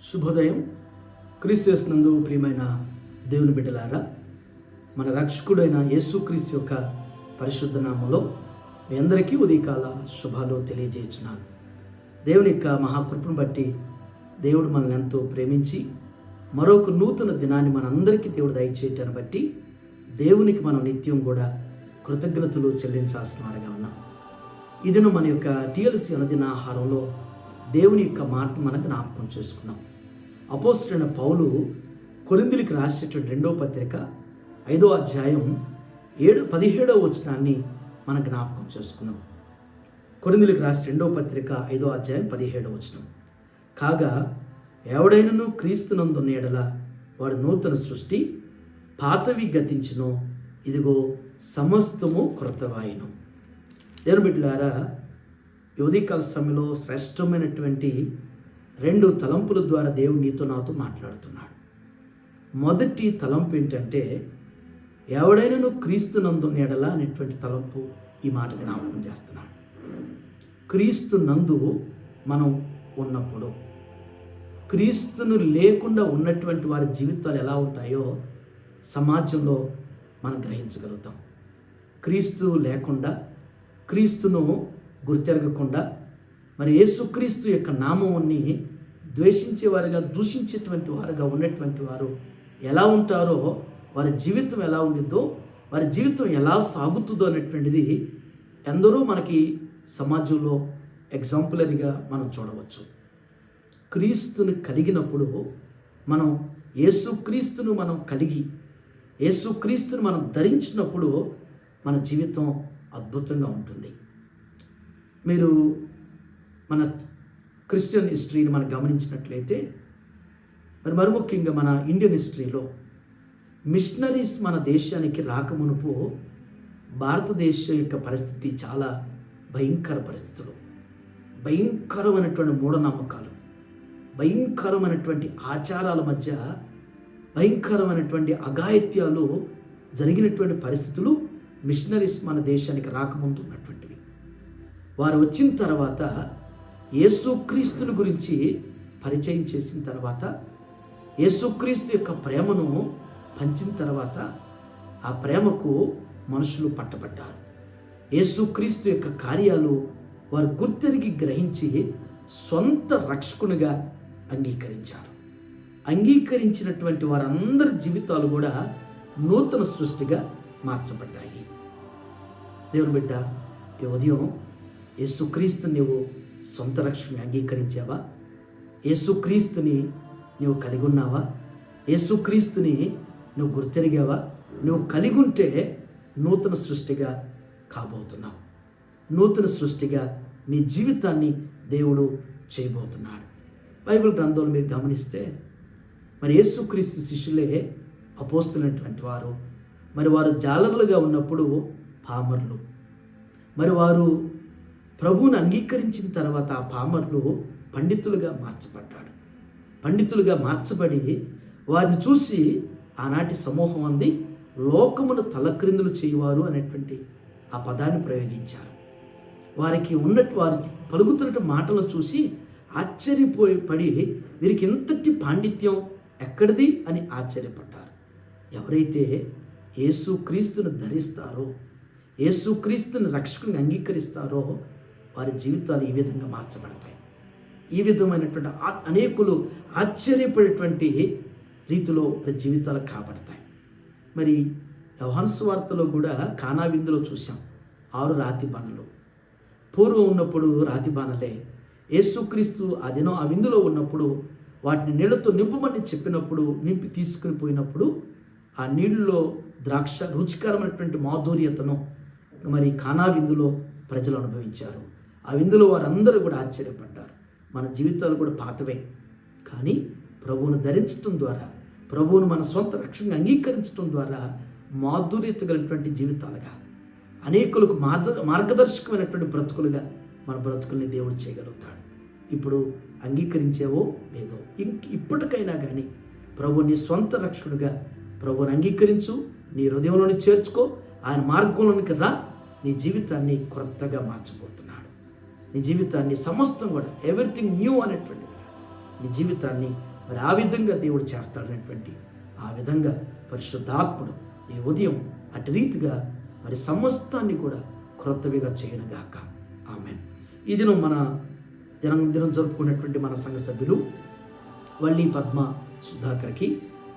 శుభోదయం. క్రీస్తునందు ప్రియమైన దేవుని బిడ్డలారా, మన రక్షకుడైన యేసుక్రీస్తు యొక్క పరిశుద్ధ నామములో మీ అందరికీ ఉదయకాల శుభాలు తెలియజేస్తున్నాను. దేవుని యొక్క మహాకృపను బట్టి దేవుడు మనల్ని ఎంతో ప్రేమించి మరొక నూతన దినాన్ని మనందరికీ దేవుడు దయచేయటాన్ని బట్టి దేవునికి మనం నిత్యం కూడా కృతజ్ఞతలు చెల్లించాల్సిన వారిగా ఉన్నాం. ఈ దినం మన యొక్క TLC అనుదిన ఆహారంలో దేవుని యొక్క మాటను మనం జ్ఞాపకం చేసుకున్నాం. అపోస్తలుడైన పౌలు కొరింథీయులకు రాసినటువంటి 2వ పత్రిక 5వ అధ్యాయం 17వ వచనాన్ని మనం జ్ఞాపకం చేసుకున్నాం. కొరింథీయులకు రాసిన 2వ పత్రిక 5వ అధ్యాయం 17వ వచనం. కాగా ఎవడైనను క్రీస్తునందున్న ఎడల వాడు నూతన సృష్టి, పాతవి గతించును, ఇదిగో సమస్తము క్రొత్తవాయును. దేవుని బిడ్డలారా, ఉదయకాల సమయంలో శ్రేష్టమైనటువంటి 2 తలంపుల ద్వారా దేవుడు నీతో నాతో మాట్లాడుతున్నాడు. మొదటి తలంపు ఏంటంటే, ఎవడైనా క్రీస్తునందున్న ఎడల అనేటువంటి తలంపు ఈ మాట జ్ఞాపకం చేస్తున్నాడు. క్రీస్తు నందు మనం ఉన్నప్పుడు, క్రీస్తును లేకుండా ఉన్నటువంటి వారి జీవితాలు ఎలా ఉంటాయో సమాజంలో మనం గ్రహించగలుగుతాం. క్రీస్తు లేకుండా, క్రీస్తును గుర్తెరగకుండా, మరి యేసుక్రీస్తు యొక్క నామాన్ని ద్వేషించేవారుగా, దూషించేటువంటి వారుగా ఉన్నటువంటి వారు ఎలా ఉంటారో, వారి జీవితం ఎలా ఉండిద్దో, వారి జీవితం ఎలా సాగుతుందో అనేటువంటిది ఎందరో మనకి సమాజంలో ఎగ్జాంపులరీగా మనం చూడవచ్చు. క్రీస్తుని కలిగినప్పుడు, మనం యేసుక్రీస్తును మనం కలిగి యేసుక్రీస్తుని మనం ధరించినప్పుడు మన జీవితం అద్భుతంగా ఉంటుంది. మీరు మన క్రిస్టియన్ హిస్టరీని మనం గమనించినట్లయితే, మరి ముఖ్యంగా మన ఇండియన్ హిస్టరీలో మిషనరీస్ మన దేశానికి రాకమునుపు భారతదేశం యొక్క పరిస్థితి చాలా భయంకర పరిస్థితులు, భయంకరమైనటువంటి మూఢనమ్మకాలు, భయంకరమైనటువంటి ఆచారాల మధ్య భయంకరమైనటువంటి అఘాయిత్యాలు జరిగినటువంటి పరిస్థితులు మిషనరీస్ మన దేశానికి రాకముందు ఉన్నటువంటివి. వారు వచ్చిన తర్వాత యేసుక్రీస్తుని గురించి పరిచయం చేసిన తర్వాత, యేసుక్రీస్తు యొక్క ప్రేమను పంచిన తర్వాత ఆ ప్రేమకు మనుషులు పట్టబడ్డారు. యేసుక్రీస్తు యొక్క కార్యాలు వారు గుర్తెరిగి గ్రహించి సొంత రక్షకునిగా అంగీకరించారు. అంగీకరించినటువంటి వారందరి జీవితాలు కూడా నూతన సృష్టిగా మార్చబడ్డాయి. దేవుని బిడ్డ, ఈ ఉదయం యేసుక్రీస్తుని నువ్వు సొంత రక్షకుని అంగీకరించావా? యేసుక్రీస్తుని నువ్వు కలిగి ఉన్నావా? యేసుక్రీస్తుని నువ్వు గుర్తెరిగావా? నువ్వు కలిగి ఉంటే నూతన సృష్టిగా కాబోతున్నావు. నూతన సృష్టిగా నీ జీవితాన్ని దేవుడు చేయబోతున్నాడు. బైబిల్ గ్రంథంలో మీరు గమనిస్తే, మరి యేసుక్రీస్తు శిష్యులే అపోస్తలులైనటువంటి వారు, మరి వారు జాలర్లుగా ఉన్నప్పుడు పామర్లు, మరి వారు ప్రభువుని అంగీకరించిన తర్వాత ఆ పామర్లు పండితులుగా మార్చబడి వారిని చూసి ఆనాటి సమూహం అంది లోకమును తలక్రిందులు చేయవారు అనేటువంటి ఆ పదాన్ని ప్రయోగించారు. వారికి వారు పలుకుతున్న మాటలను చూసి ఆశ్చర్యపడి వీరికి ఇంతటి పాండిత్యం ఎక్కడిది అని ఆశ్చర్యపడ్డారు. ఎవరైతే యేసుక్రీస్తును ధరిస్తారో, యేసుక్రీస్తుని రక్షకుని అంగీకరిస్తారో వారి జీవితాలు ఈ విధంగా మార్చబడతాయి. ఈ విధమైనటువంటి అనేకులు ఆశ్చర్యపడేటువంటి రీతిలో వారి జీవితాలు కాబడతాయి. మరి యోహాను సువార్తలో కూడా కానా విందులో చూసాం 6 రాతి బాణలు. పూర్వం ఉన్నప్పుడు రాతి బాణలే. యేసుక్రీస్తు ఆ విందులో ఉన్నప్పుడు వాటిని నీళ్లతో నింపమని చెప్పినప్పుడు, నింపి తీసుకుని పోయినప్పుడు ఆ నీళ్ళలో రుచికరమైనటువంటి మాధుర్యతను మరి కానా విందులో ప్రజలు అనుభవించారు. ఆ విందులో వారందరూ కూడా ఆశ్చర్యపడ్డారు. మన జీవితాలు కూడా పాతవే, కానీ ప్రభువును ధరించడం ద్వారా, ప్రభువును మన సొంత రక్షణగా అంగీకరించడం ద్వారా మాధుర్యత కలిగినటువంటి జీవితాలుగా, అనేకులకు మార్గదర్శకమైనటువంటి బ్రతుకులుగా మన బ్రతుకుల్ని దేవుడు చేయగలుగుతాడు. ఇప్పుడు అంగీకరించావో లేదో, ఇప్పటికైనా కానీ ప్రభు నీ సొంత రక్షకుడిగా ప్రభువుని అంగీకరించు, నీ హృదయంలోని చేర్చుకో, ఆయన మార్గంలోనికి రా. నీ జీవితాన్ని క్రొత్తగా మార్చబోతున్నాడు. నీ జీవితాన్ని సమస్తం కూడా ఎవ్రీథింగ్ న్యూ అనేటువంటిది నీ జీవితాన్ని మరి ఆ విధంగా దేవుడు చేస్తాడనేటువంటి ఆ విధంగా పరిశుద్ధాత్ముడు ఈ ఉదయం అటు రీతిగా మరి సమస్తాన్ని కూడా క్రొత్తవిగా చేయనుగాక. ఆమేన్. ఈ దినం మన జన్మదినం జరుపుకున్నటువంటి మన సంఘ సభ్యులు వల్లి పద్మ సుధాకర్కి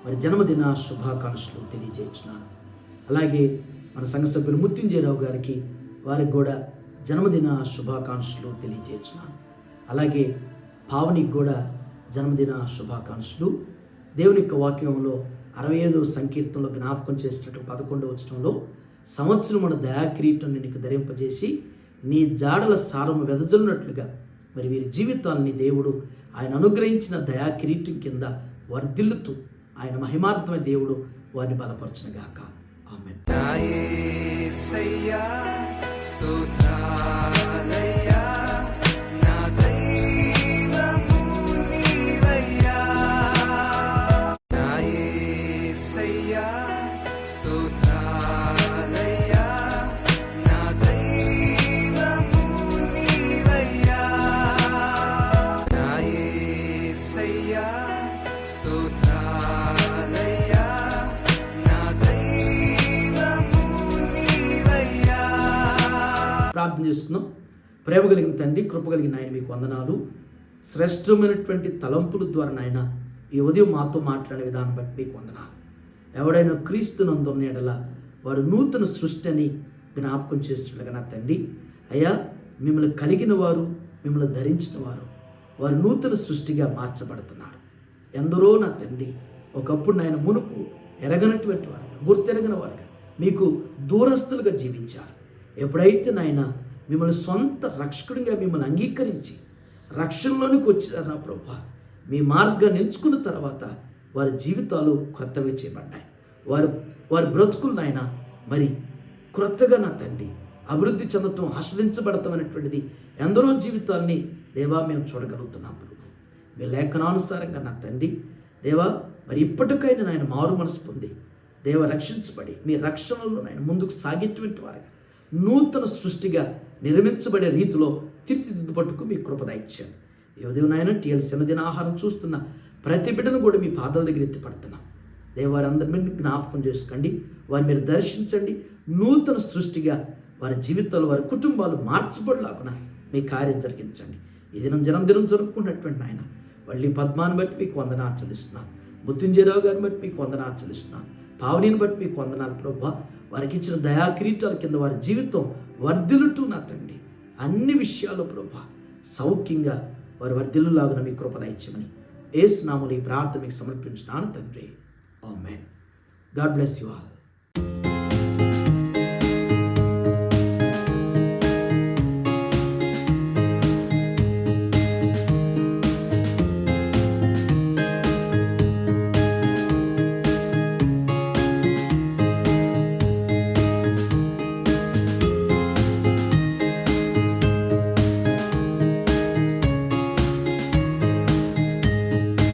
మరి జన్మదిన శుభాకాంక్షలు తెలియజేస్తున్నాను. అలాగే మన సంఘ సభ్యులు ముత్యంజయరావు గారికి వారికి కూడా జన్మదిన శుభాకాంక్షలు తెలియజేస్తున్నాను. అలాగే పావనికి కూడా జన్మదిన శుభాకాంక్షలు. దేవుని యొక్క వాక్యంలో 65వ సంకీర్తనలో జ్ఞాపకం చేసినట్టు 11వ వచనంలో సంవత్సరం మన దయాకిరీటం నీకు ధరింపజేసి నీ జాడల సారము వెదజల్లినట్లుగా మరి వీరి జీవితాలని దేవుడు ఆయన అనుగ్రహించిన దయాకిరీటం కింద వర్ధిల్లుతూ ఆయన మహిమార్థమైన దేవుడు వారిని బలపరచునుగాక. ఆమేన్. ప్రార్థన చేసుకుందాం. ప్రేమ కలిగిన తండ్రి, కృప కలిగిన ఆయన మీకు వందనాలు. శ్రేష్టమైనటువంటి తలంపుల ద్వారా నాయన ఈ ఉదయం మాతో మాట్లాడే విధానం బట్టి మీకు వందనాలు. ఎవడైనా క్రీస్తునందు ఉన్న యెడల వాడు నూతన సృష్టి అని జ్ఞాపకం చేస్తున్నట్టుగా నా తండ్రి, అయ్యా మిమ్మల్ని కలిగిన వారు, మిమ్మల్ని ధరించిన వారు నూతన సృష్టిగా మార్చబడుతున్నారు. ఎందరో నా తండ్రి ఒకప్పుడు నాయన మునుపు ఎరగనటువంటి వారుగా, గుర్తెరగిన వారుగా, మీకు దూరస్తులుగా జీవించారు. ఎప్పుడైతే నాయన మిమ్మల్ని సొంత రక్షకుడిగా మిమ్మల్ని అంగీకరించి రక్షణలోనికి వచ్చారు నా ప్రభువా, మీ మార్గాన్ని ఎంచుకున్న తర్వాత వారి జీవితాలు క్రొత్తవి చేయబడ్డాయి. వారి బ్రతుకులు నాయన మరి క్రొత్తగా నా తండ్రి అభివృద్ధి చెందటం, ఆస్వాదించబడటం అనేటువంటిది ఎందరో జీవితాల్ని దేవా మేము చూడగలుగుతున్నాము. మీ లేఖనానుసారంగా నా తండ్రి దేవా మరి ఇప్పటికైనా నాయన మారు మనసు పొంది దేవ రక్షించబడి మీ రక్షణలో నాయన ముందుకు సాగేటువంటి వారిగా నూతన సృష్టిగా నిర్మించబడే రీతిలో తీర్చిదిద్దుబట్టుకు మీ కృప దయచేయండి. ఈ ఉదయం నాయన టీఎల్సీ జన్మదిన ఆహారం చూస్తున్న ప్రతి బిడ్డను కూడా మీ పాదాల దగ్గర ఎత్తిపడుతున్నాం. దేవారందరి మీద జ్ఞాపకం చేసుకోండి, వారిని మీరు దర్శించండి. నూతన సృష్టిగా వారి జీవితాలు, వారి కుటుంబాలు మార్చబడలాగున మీ కార్యం జరిగించండి. ఈ దినం జన్మదినం జరుపుకున్నటువంటి ఆయన వల్లి పద్మాన్ని బట్టి మీకు వందనాలు చెల్లిస్తున్నాను. ముత్యంజయరావు గారిని బట్టి మీకు వందనాలు చెల్లిస్తున్నాను. పావనిని బట్టి మీకు వందనాలు ప్రభువా. వారికి ఇచ్చిన దయా కిరీటాల కింద వారి జీవితం వర్ధిల్లుతూ నా తండ్రి అన్ని విషయాలు ప్రభువా సౌఖ్యంగా వారు వర్ధిల్లులాగున మీ కృప దయచేయమని యేసు నామములో ఈ ప్రార్థన మీకు సమర్పించున్నాను తండ్రి. ఆమేన్. God bless you all.